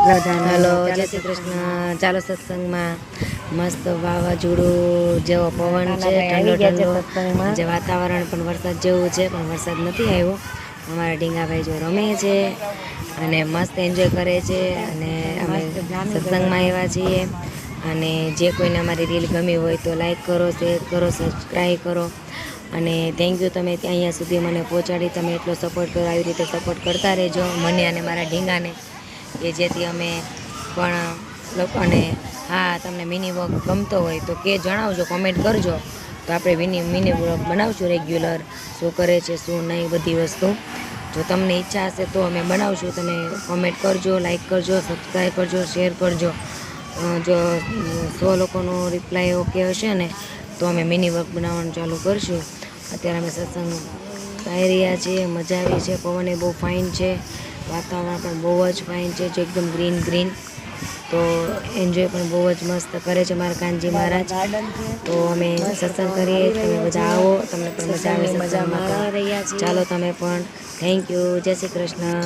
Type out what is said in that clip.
Hello, જય શ્રી કૃષ્ણ. ચાલો સત્સંગમાં મસ્ત વાવાઝોડું જેવો પવન છે, ઠંડો ઠંડો જે વાતાવરણ પણ વરસાદ જેવું છે, પણ વરસાદ નથી આવ્યો. અમારા ઢીંગાભાઈ જો રમે છે અને મસ્ત એન્જોય કરે છે. અને અમે સત્સંગમાં આવ્યા છીએ. અને જે કોઈને અમારી રીલ ગમી હોય તો લાઈક કરો, શેર કરો, સબસ્ક્રાઈબ કરો. અને થેન્ક યુ, તમે ત્યાં અહીંયા સુધી મને પહોંચાડી, તમે એટલો સપોર્ટ કરો. આવી રીતે સપોર્ટ કરતા રહેજો મને અને મારા ઢીંગાને, કે જેથી અમે પણ લોકોને, હા, તમને મિની વ્લોગ ગમતો હોય તો કે જણાવજો, કોમેન્ટ કરજો, તો આપણે મિની વ્લોગ બનાવશું રેગ્યુલર, શું કરે છે શું નહીં બધી વસ્તુ. જો તમને ઈચ્છા હશે તો અમે બનાવશું. તમે કોમેન્ટ કરજો, લાઈક કરજો, સબસ્ક્રાઈબ કરજો, શેર કરજો. જો 100 લોકોનો રિપ્લાય ઓકે હશે ને તો અમે મિની વ્લોગ બનાવવાનું ચાલુ કરશું. અત્યારે અમે સત્સંગ ગાઈ રહ્યા છીએ, મજા આવી છે, પવન એ બહુ ફાઇન છે, વાતાવરણ પણ બહુ જ ફાઇન છે, જે એકદમ ગ્રીન ગ્રીન. તો એન્જોય પણ બહુ જ મસ્ત કરે છે મારા કાનજી મહારાજ. તો અમે સત્સંગ કરીએ, તમે બધા આવો, તમને પણ મજા આવે સત્સંગમાં. ચાલો તમે પણ. થેન્ક યુ, જય શ્રી કૃષ્ણ.